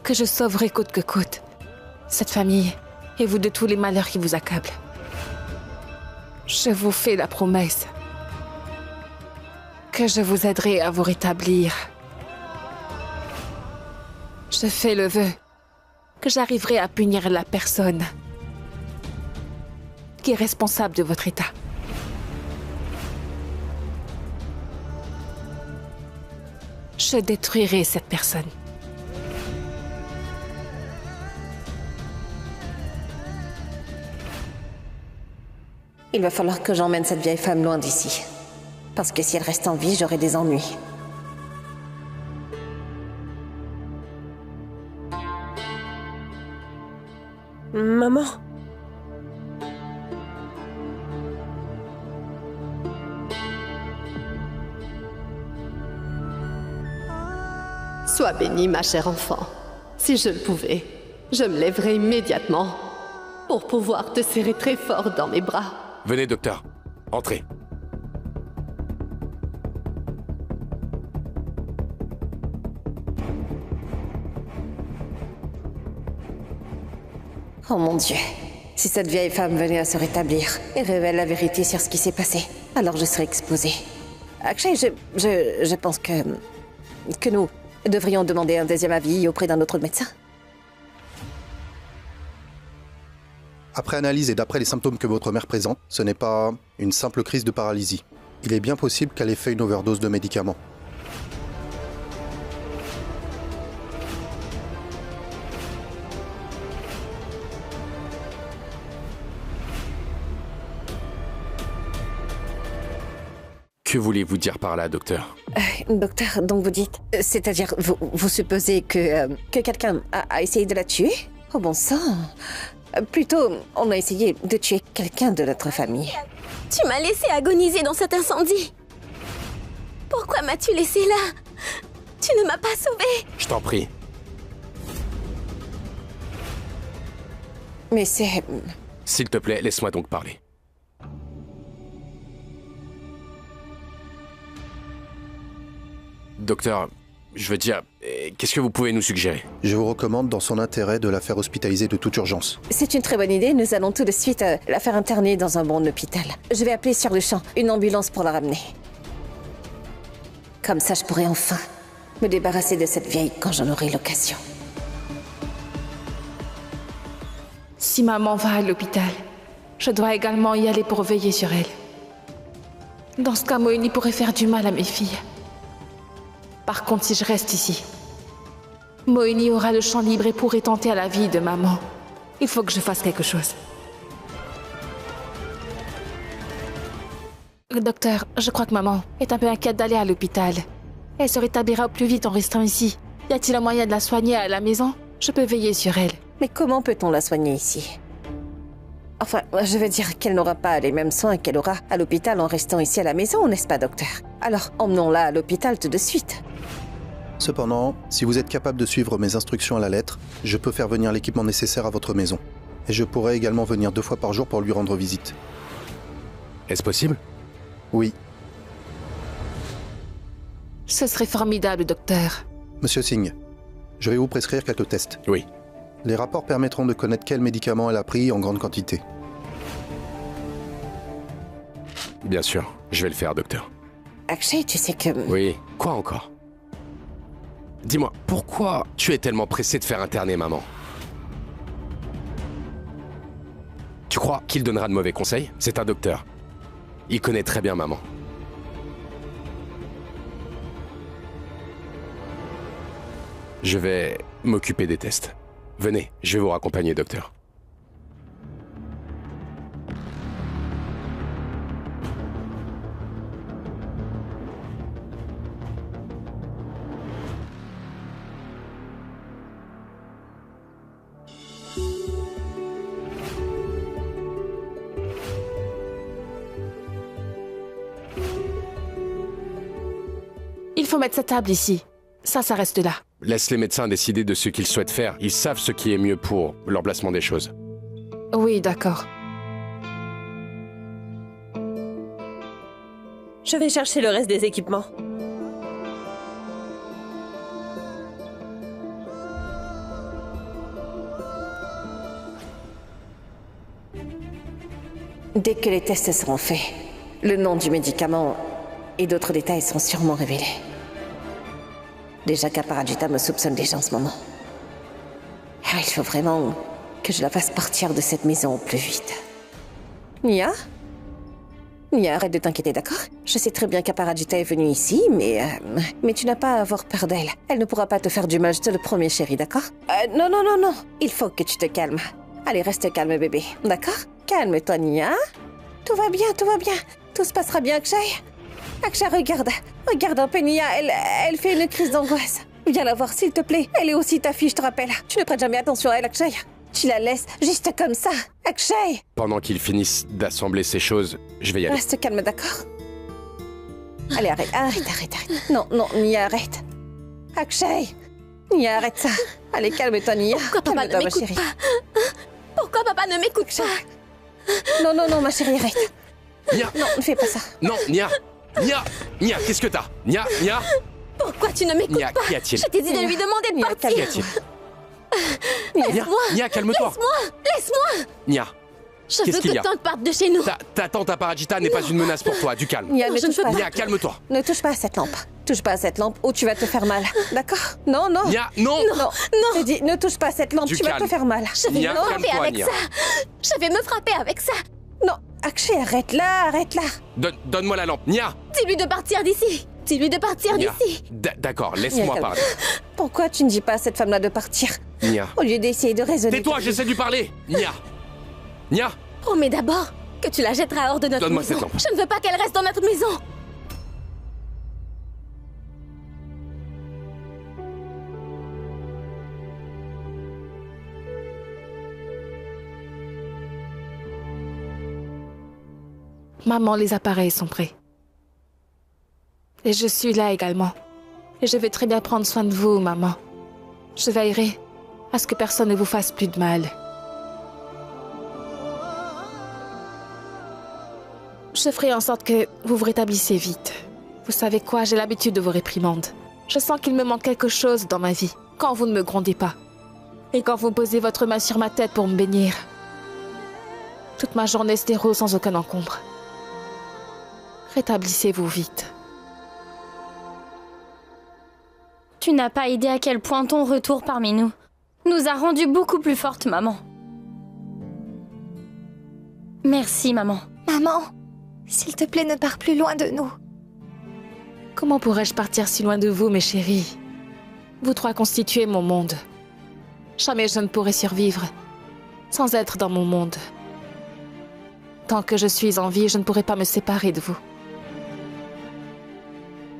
que je sauverai coûte que coûte cette famille et vous de tous les malheurs qui vous accablent. Je vous fais la promesse que je vous aiderai à vous rétablir. Je fais le vœu que j'arriverai à punir la personne qui est responsable de votre état. Je détruirai cette personne. Il va falloir que j'emmène cette vieille femme loin d'ici. Parce que si elle reste en vie, j'aurai des ennuis. Maman? Sois bénie, ma chère enfant. Si je le pouvais, je me lèverais immédiatement pour pouvoir te serrer très fort dans mes bras. Venez, docteur. Entrez. Oh mon Dieu. Si cette vieille femme venait à se rétablir et révèle la vérité sur ce qui s'est passé, alors je serais exposée. Akshay, je pense que nous devrions demander un deuxième avis auprès d'un autre médecin. Après analyse et d'après les symptômes que votre mère présente, ce n'est pas une simple crise de paralysie. Il est bien possible qu'elle ait fait une overdose de médicaments. Que voulez-vous dire par là, docteur? Docteur, donc vous dites... C'est-à-dire, vous supposez que quelqu'un a essayé de la tuer? Oh bon sang. Plutôt, on a essayé de tuer quelqu'un de notre famille. Tu m'as laissé agoniser dans cet incendie. Pourquoi m'as-tu laissé là? Tu ne m'as pas sauvée. Je t'en prie. Mais c'est... S'il te plaît, laisse-moi donc parler. Docteur, je veux dire, qu'est-ce que vous pouvez nous suggérer? Je vous recommande, dans son intérêt, de la faire hospitaliser de toute urgence. C'est une très bonne idée. Nous allons tout de suite la faire interner dans un bon hôpital. Je vais appeler sur le champ une ambulance pour la ramener. Comme ça, je pourrai enfin me débarrasser de cette vieille quand j'en aurai l'occasion. Si maman va à l'hôpital, je dois également y aller pour veiller sur elle. Dans ce cas, Moini pourrait faire du mal à mes filles. Par contre, si je reste ici, Moini aura le champ libre et pourrait tenter à la vie de maman. Il faut que je fasse quelque chose. Docteur, je crois que maman est un peu inquiète d'aller à l'hôpital. Elle se rétablira au plus vite en restant ici. Y a-t-il un moyen de la soigner à la maison? Je peux veiller sur elle. Mais comment peut-on la soigner ici? Enfin, je veux dire qu'elle n'aura pas les mêmes soins qu'elle aura à l'hôpital en restant ici à la maison, n'est-ce pas, docteur? Alors, emmenons-la à l'hôpital tout de suite. Cependant, si vous êtes capable de suivre mes instructions à la lettre, je peux faire venir l'équipement nécessaire à votre maison. Et je pourrai également venir 2 fois par jour pour lui rendre visite. Est-ce possible? Oui. Ce serait formidable, docteur. Monsieur Singh, je vais vous prescrire quelques tests. Oui. Les rapports permettront de connaître quel médicament elle a pris en grande quantité. Bien sûr, je vais le faire, docteur. Akshay, tu sais que... Oui. Quoi encore? Dis-moi, pourquoi tu es tellement pressé de faire interner maman? Tu crois qu'il donnera de mauvais conseils? C'est un docteur. Il connaît très bien maman. Je vais m'occuper des tests. Venez, je vais vous raccompagner, docteur. Il faut mettre sa table ici. Ça reste là. Laisse les médecins décider de ce qu'ils souhaitent faire. Ils savent ce qui est mieux pour l'emplacement des choses. Oui, d'accord. Je vais chercher le reste des équipements. Dès que les tests seront faits, le nom du médicament et d'autres détails seront sûrement révélés. Déjà qu'Aparajita me soupçonne déjà en ce moment. Alors il faut vraiment que je la fasse partir de cette maison au plus vite. Nia, arrête de t'inquiéter, d'accord? Je sais très bien qu'Aparajita est venue ici, mais tu n'as pas à avoir peur d'elle. Elle ne pourra pas te faire du mal, je te le promets, chérie, d'accord? Non. Il faut que tu te calmes. Allez, reste calme, bébé, d'accord? Calme-toi, Nia. Tout va bien. Tout se passera bien, Akshay. Akshay, regarde un peu, Nia. Elle fait une crise d'angoisse. Viens la voir, s'il te plaît. Elle est aussi ta fille, je te rappelle. Tu ne prêtes jamais attention à elle, Akshay. Tu la laisses juste comme ça, Akshay. Pendant qu'ils finissent d'assembler ces choses, je vais y aller. Reste calme, d'accord? Allez, arrête. Non, Nia, arrête. Akshay, Nia, arrête ça. Allez, calme-toi, Nia. Pourquoi papa ne m'écoute pas? Pourquoi papa ne m'écoute pas? Non, ma chérie, arrête. Nia. Non, ne fais pas ça. Non, Nia, qu'est-ce que t'as? Nia. Pourquoi tu ne m'écoutes Nia, pas? qu'y a-t-il? Je t'ai dit de lui demander de Nia, partir. Qu'y a-t-il? Nia, calme-toi. Laisse-moi. Nia, Je veux qu'est-ce qu'il y que a? tante parte de chez nous. Ta tante Aparajita n'est pas une menace pour toi, du calme. Nia, ne je ne touche veux pas. pas. Nia, calme-toi. Ne touche pas à cette lampe. Touche pas à cette lampe ou tu vas te faire mal. D'accord? Non. Nia, non. Non. J'ai dit, ne touche pas à cette lampe, Du tu vas calme. te faire mal. Je vais Nia, me frapper calme-toi, avec Nia. ça. Je vais me frapper avec ça. Non, Akshay, arrête-la. Donne-moi la lampe. Nia. Dis-lui de partir d'ici. Dis-lui de partir Nia. d'ici. D'accord, laisse-moi Nia, parler. Pourquoi tu ne dis pas à cette femme-là de partir? Nia. Au lieu d'essayer de raisonner. Tais-toi, j'essaie de lui parler. Nia. Promets d'abord que tu la jetteras hors de notre Donne-moi maison. cette lampe. Je ne veux pas qu'elle reste dans notre maison. Maman, les appareils sont prêts. Et je suis là également. Et je vais très bien prendre soin de vous, maman. Je veillerai à ce que personne ne vous fasse plus de mal. Je ferai en sorte que vous vous rétablissiez vite. Vous savez quoi, j'ai l'habitude de vos réprimandes. Je sens qu'il me manque quelque chose dans ma vie, quand vous ne me grondez pas. Et quand vous posez votre main sur ma tête pour me bénir. Toute ma journée se déroule sans aucun encombre. Rétablissez-vous vite. Tu n'as pas idée à quel point ton retour parmi nous nous a rendus beaucoup plus fortes, maman. Merci, maman. Maman, s'il te plaît, ne pars plus loin de nous. Comment pourrais-je partir si loin de vous, mes chéris? Vous trois constituez mon monde. Jamais je ne pourrai survivre sans être dans mon monde. Tant que je suis en vie, je ne pourrai pas me séparer de vous.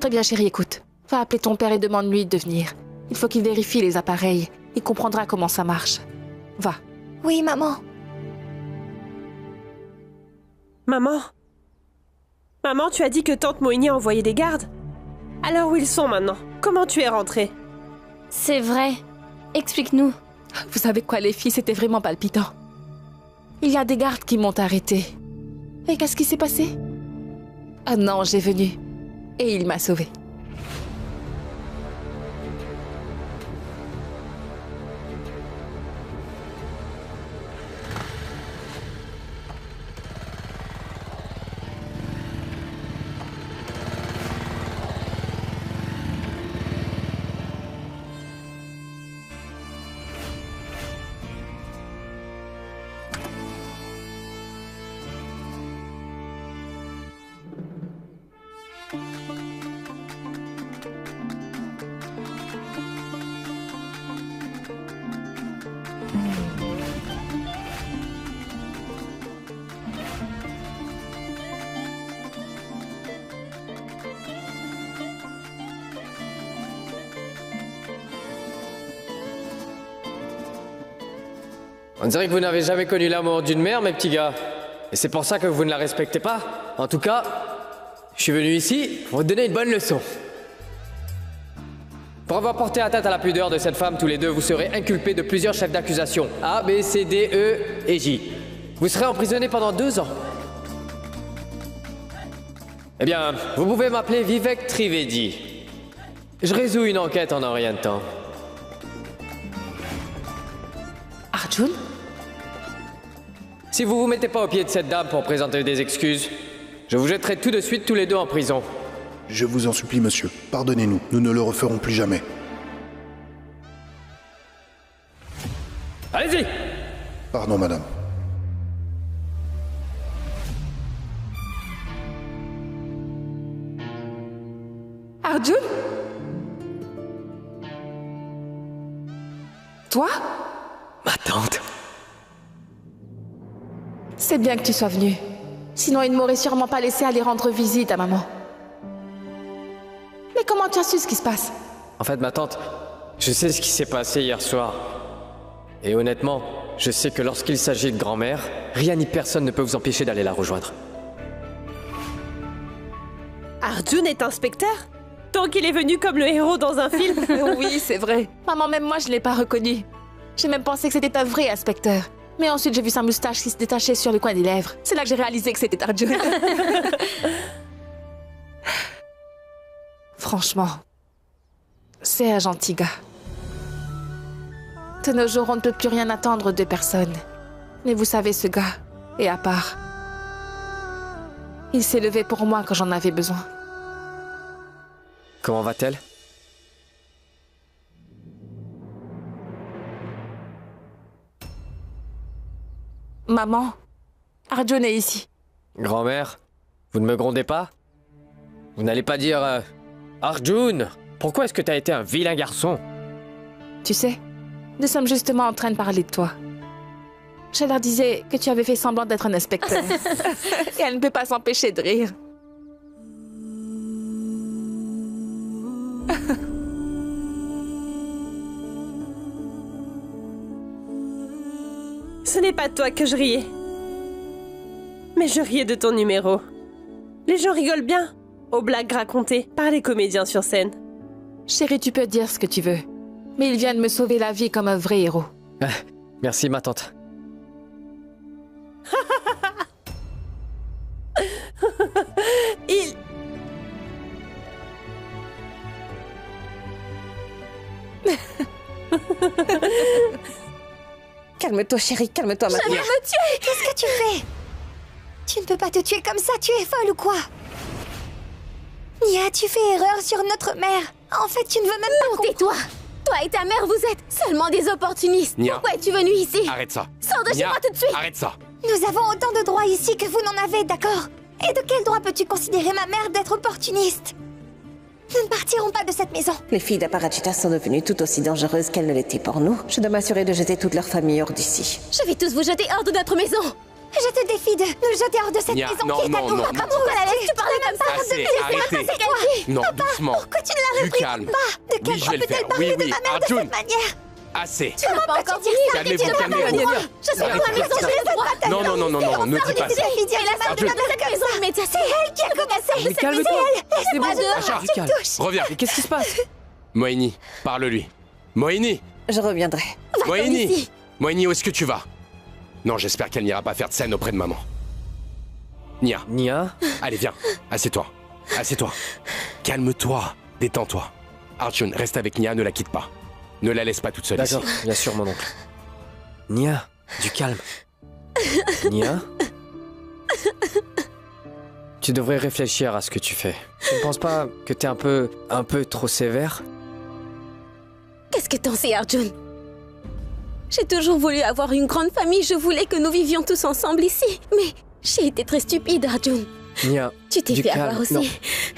Très bien, chérie, écoute. Va appeler ton père et demande-lui de venir. Il faut qu'il vérifie les appareils. Il comprendra comment ça marche. Va. Oui, maman. Maman, tu as dit que tante Moini a envoyé des gardes? Alors où ils sont maintenant? Comment tu es rentrée? C'est vrai. Explique-nous. Vous savez quoi, les filles, c'était vraiment palpitant. Il y a des gardes qui m'ont arrêtée. Et qu'est-ce qui s'est passé? Un ange est venu. Et il m'a sauvée. On dirait que vous n'avez jamais connu l'amour d'une mère, mes petits gars. Et c'est pour ça que vous ne la respectez pas. En tout cas, je suis venu ici pour vous donner une bonne leçon. Pour avoir porté atteinte à la pudeur de cette femme, tous les deux, vous serez inculpés de plusieurs chefs d'accusation. A, B, C, D, E et J. Vous serez emprisonnés pendant 2 ans. Eh bien, vous pouvez m'appeler Vivek Trivedi. Je résous une enquête en un rien de temps. Arjun? Si vous vous mettez pas au pied de cette dame pour présenter des excuses, je vous jetterai tout de suite tous les deux en prison. Je vous en supplie, monsieur. Pardonnez-nous. Nous ne le referons plus jamais. Allez-y! Pardon, madame. Arjun? Toi? Ma tante. C'est bien que tu sois venu. Sinon, il ne m'aurait sûrement pas laissé aller rendre visite à maman. Mais comment tu as su ce qui se passe? En fait, ma tante, je sais ce qui s'est passé hier soir. Et honnêtement, je sais que lorsqu'il s'agit de grand-mère, rien ni personne ne peut vous empêcher d'aller la rejoindre. Arjun est inspecteur? Tant qu'il est venu comme le héros dans un film. Oui, c'est vrai. Maman, même moi, je ne l'ai pas reconnu. J'ai même pensé que c'était un vrai inspecteur. Mais ensuite, j'ai vu sa moustache qui se détachait sur le coin des lèvres. C'est là que j'ai réalisé que c'était Arjun. Franchement, c'est un gentil gars. De nos jours, on ne peut plus rien attendre de personne. Mais vous savez, ce gars est à part. Il s'est levé pour moi quand j'en avais besoin. Comment va-t-elle? Maman, Arjun est ici. Grand-mère, vous ne me grondez pas? Vous n'allez pas dire Arjun, pourquoi est-ce que t'as été un vilain garçon? Tu sais, nous sommes justement en train de parler de toi. Je leur disais que tu avais fait semblant d'être un inspecteur. Et elle ne peut pas s'empêcher de rire. Ce n'est pas de toi que je riais. Mais je riais de ton numéro. Les gens rigolent bien aux blagues racontées par les comédiens sur scène. Chérie, tu peux dire ce que tu veux. Mais il vient de me sauver la vie comme un vrai héros. Merci, ma tante. Il... Calme-toi, chérie, calme-toi maintenant. Je vais me tuer! Qu'est-ce que tu fais? Tu ne peux pas te tuer comme ça, tu es folle ou quoi? Nia, tu fais erreur sur notre mère. En fait, tu ne veux même pas comprendre. Tais-toi! Toi et ta mère, vous êtes seulement des opportunistes. Nia. Pourquoi es-tu venu ici? Arrête ça. Sors de chez Nia, moi tout de suite! arrête ça. Nous avons autant de droits ici que vous n'en avez, d'accord? Et de quel droit peux-tu considérer ma mère d'être opportuniste? Nous ne partirons pas de cette maison. Les filles d'Apparachita sont devenues tout aussi dangereuses qu'elles ne l'étaient pour nous. Je dois m'assurer de jeter toute leur famille hors d'ici. Je vais tous vous jeter hors de notre maison! Je te défie de nous jeter hors de cette Nia, maison non, qui est à non, nous. non, Comment non. on la laisse tu parler comme ça? Assez, arrêtez. Tais-toi. Non, doucement. Pourquoi tu ne la Du calme. réprimes pas? De quel Oui, je droit vais le peut-elle faire. parler Oui, de oui. ma mère de Arjun. cette manière? Assez. Tu n'as pas encore fini! Calmez-vous, Tu n'as pas calmez-vous. le droit. Je suis dans la Arrêtez. maison, je laisse le droit! Non, non, non, non, non, ne dis pas ça. Arjun, de cette maison immédiatement! C'est elle qui a commencé. Mais calme-toi. C'est bon, Acha, calme. reviens. Mais qu'est-ce qui se passe? Moini, parle-lui. Moini, Je reviendrai. Moini. Moini, où est-ce que tu vas? Non, j'espère qu'elle n'ira pas faire de scène auprès de maman. Nia, Nia? allez, viens. Assieds-toi. Assieds-toi. Calme-toi. Détends-toi. Arjun, reste avec Nia, ne la quitte pas. Ne la laisse pas toute seule ici. D'accord, bien sûr, mon oncle. Nia, du calme. Nia? Tu devrais réfléchir à ce que tu fais. Tu ne penses pas que t'es un peu trop sévère? Qu'est-ce que t'en sais, Arjun? J'ai toujours voulu avoir une grande famille, je voulais que nous vivions tous ensemble ici. Mais j'ai été très stupide, Arjun. Nia, Tu t'es du fait calme. avoir aussi. Non.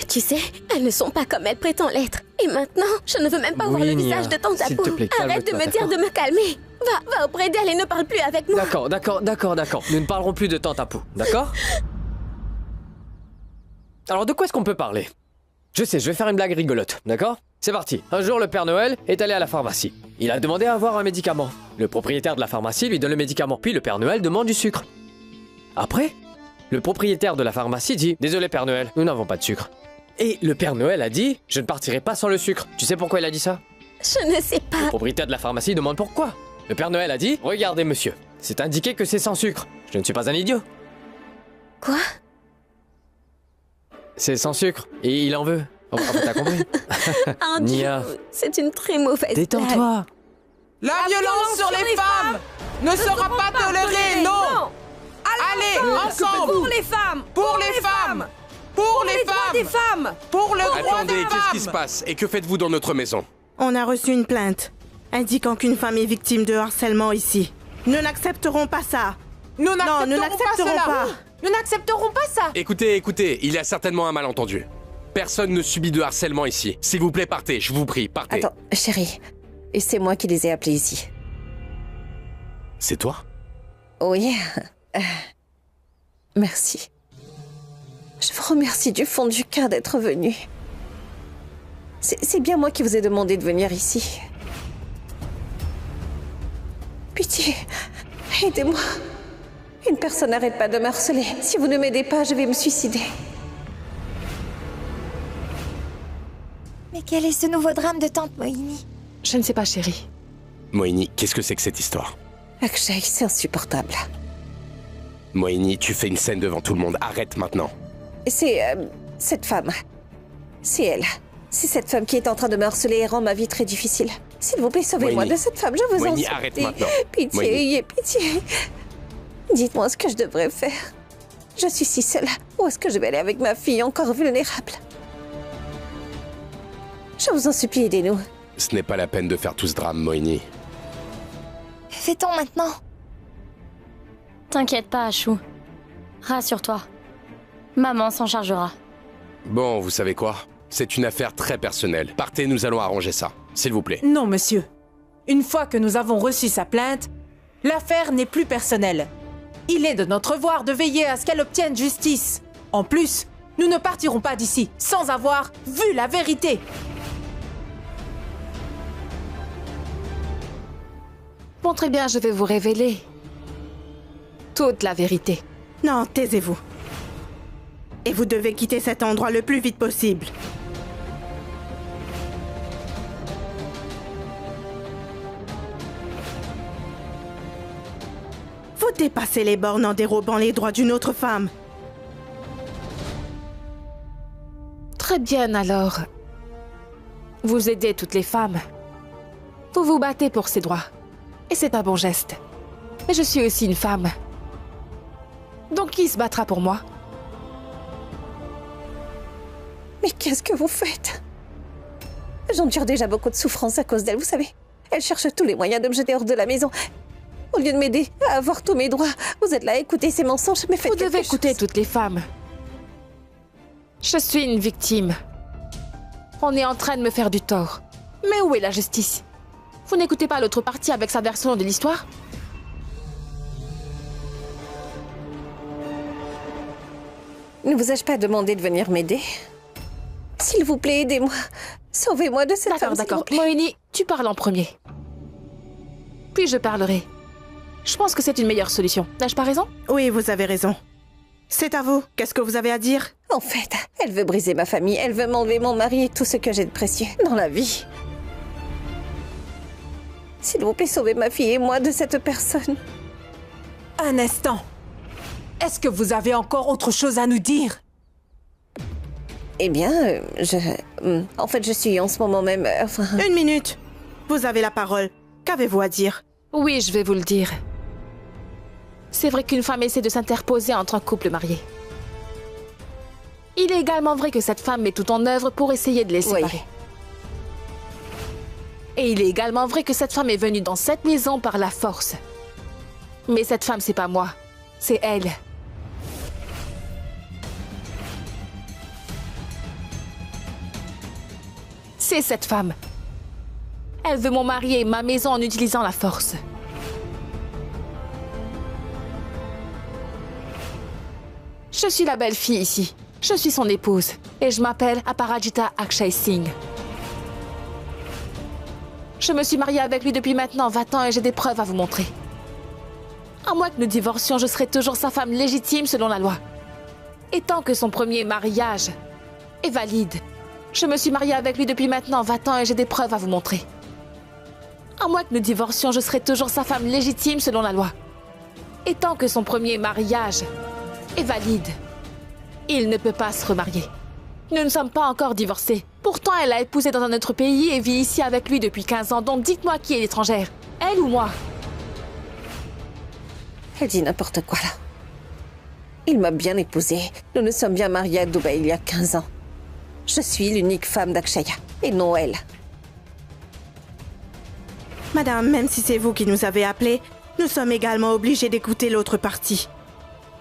Tu sais, elles ne sont pas comme elles prétendent l'être. Et maintenant, je ne veux même pas Oui, voir le Nia, visage de ton s'il tapou. te plaît, Arrête de calme-toi, me dire de me calmer. Va auprès d'elle et ne parle plus avec moi. D'accord. Nous ne parlerons plus de tante à Pou, d'accord? Alors, de quoi est-ce qu'on peut parler? Je sais, je vais faire une blague rigolote, d'accord? C'est parti. Un jour, le Père Noël est allé à la pharmacie. Il a demandé à avoir un médicament. Le propriétaire de la pharmacie lui donne le médicament. Puis le Père Noël demande du sucre. Après, le propriétaire de la pharmacie dit « Désolé Père Noël, nous n'avons pas de sucre. » Et le Père Noël a dit « Je ne partirai pas sans le sucre. » Tu sais pourquoi il a dit ça? Je ne sais pas. Le propriétaire de la pharmacie demande pourquoi. Le Père Noël a dit « Regardez monsieur, c'est indiqué que c'est sans sucre. Je ne suis pas un idiot. » Quoi? C'est sans sucre et il en veut. Enfin, t'as compris? Arjun, Nia. c'est une très mauvaise blague. Détends-toi. La violence sur les femmes ne sera pas tolérée, non! ensemble. Pour les femmes. Pour les femmes. Pour les droits des femmes. Pour le droit Attendez, des qu'est-ce qui se femmes. passe? Et que faites-vous dans notre maison? On a reçu une plainte indiquant qu'une femme est victime de harcèlement ici. Nous n'accepterons pas ça. Nous Non, nous n'accepterons n'accepterons pas pas. cela. Nous n'accepterons pas ça. Écoutez, il y a certainement un malentendu. Personne ne subit de harcèlement ici. S'il vous plaît, partez, je vous prie, partez. Attends, chérie. Et c'est moi qui les ai appelés ici. C'est toi? Oui. Merci. Je vous remercie du fond du cœur d'être venu. C'est bien moi qui vous ai demandé de venir ici. Pitié, aidez-moi. Une personne n'arrête pas de me harceler. Si vous ne m'aidez pas, je vais me suicider. Mais quel est ce nouveau drame de tante Mohini? Je ne sais pas, chérie. Mohini, qu'est-ce que c'est que cette histoire? Akshay, c'est insupportable. Mohini, tu fais une scène devant tout le monde. Arrête maintenant. C'est cette femme. C'est elle. C'est cette femme qui est en train de me harceler et rend ma vie très difficile. S'il vous plaît, sauvez-moi Mohini. de cette femme, je vous en Mohini, supplie. arrête maintenant. Pitié, Mohini. ayez pitié. Dites-moi ce que je devrais faire. Je suis si seule. Où est-ce que je vais aller avec ma fille encore vulnérable? Je vous en supplie, aidez-nous. Ce n'est pas la peine de faire tout ce drame, Mohini. Que fait-on maintenant? T'inquiète pas, Achou. Rassure-toi. Maman s'en chargera. Bon, vous savez quoi? C'est une affaire très personnelle. Partez, nous allons arranger ça. S'il vous plaît. Non, monsieur. Une fois que nous avons reçu sa plainte, l'affaire n'est plus personnelle. Il est de notre devoir de veiller à ce qu'elle obtienne justice. En plus, nous ne partirons pas d'ici sans avoir vu la vérité. Bon, très bien, je vais vous révéler toute la vérité. Non, taisez-vous. Et vous devez quitter cet endroit le plus vite possible. Vous dépassez les bornes en dérobant les droits d'une autre femme. Très bien, alors. Vous aidez toutes les femmes. Vous vous battez pour ces droits. Et c'est un bon geste. Mais je suis aussi une femme. Donc qui se battra pour moi? Mais qu'est-ce que vous faites? J'endure déjà beaucoup de souffrance à cause d'elle, vous savez. Elle cherche tous les moyens de me jeter hors de la maison. Au lieu de m'aider à avoir tous mes droits, vous êtes là à écouter ces mensonges, mais faites Vous devez quelque écouter chose. toutes les femmes. Je suis une victime. On est en train de me faire du tort. Mais où est la justice? Vous n'écoutez pas l'autre partie avec sa version de l'histoire? Ne vous ai-je pas demandé de venir m'aider? S'il vous plaît, aidez-moi. Sauvez-moi de cette D'accord, femme, s'il d'accord. vous plaît. Mohini, tu parles en premier. Puis je parlerai. Je pense que c'est une meilleure solution. N'ai-je pas raison? Oui, vous avez raison. C'est à vous. Qu'est-ce que vous avez à dire? En fait, elle veut briser ma famille, elle veut m'enlever mon mari et tout ce que j'ai de précieux dans la vie. S'il vous plaît, sauvez ma fille et moi de cette personne. Un instant. Est-ce que vous avez encore autre chose à nous dire? Eh bien, en fait, je suis en ce moment même... enfin... Une minute. Vous avez la parole. Qu'avez-vous à dire? Oui, je vais vous le dire. C'est vrai qu'une femme essaie de s'interposer entre un couple marié. Il est également vrai que cette femme met tout en œuvre pour essayer de les séparer. Oui. Et il est également vrai que cette femme est venue dans cette maison par la force. Mais cette femme, c'est pas moi. C'est elle. C'est cette femme. Elle veut mon mari et ma maison en utilisant la force. Je suis la belle-fille ici. Je suis son épouse. Et je m'appelle Aparajita Akshay Singh. Je me suis mariée avec lui depuis maintenant 20 ans et j'ai des preuves à vous montrer. À moins que nous divorcions, je serai toujours sa femme légitime selon la loi. Et tant que son premier mariage est valide, je me suis mariée avec lui depuis maintenant 20 ans et j'ai des preuves à vous montrer. À moins que nous divorcions, je serai toujours sa femme légitime selon la loi. Et tant que son premier mariage est valide, il ne peut pas se remarier. Nous ne sommes pas encore divorcés. Pourtant, elle a épousé dans un autre pays et vit ici avec lui depuis 15 ans. Donc dites-moi qui est l'étrangère, elle ou moi? Elle dit n'importe quoi, là. Il m'a bien épousée. Nous nous sommes bien mariés à Dubaï il y a 15 ans. Je suis l'unique femme d'Akshaya, et non elle. Madame, même si c'est vous qui nous avez appelés, nous sommes également obligés d'écouter l'autre partie.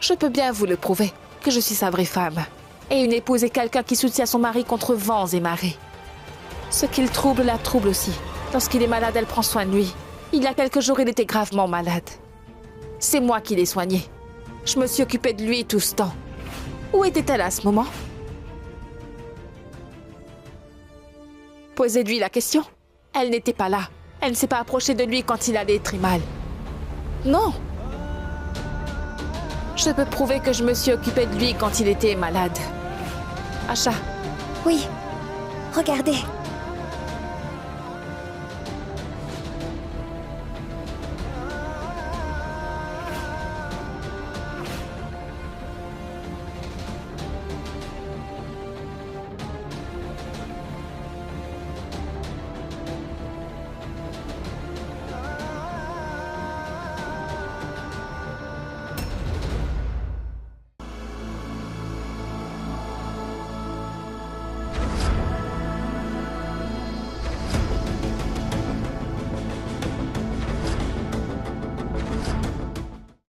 Je peux bien vous le prouver, que je suis sa vraie femme. Et une épouse est quelqu'un qui soutient son mari contre vents et marées. Ce qu'il trouble la trouble aussi. Lorsqu'il est malade, elle prend soin de lui. Il y a quelques jours, il était gravement malade. C'est moi qui l'ai soigné. Je me suis occupée de lui tout ce temps. Où était-elle à ce moment? Posez-lui la question. Elle n'était pas là. Elle ne s'est pas approchée de lui quand il allait très mal. Non. Je peux prouver que je me suis occupée de lui quand il était malade. Asha. Oui. Regardez.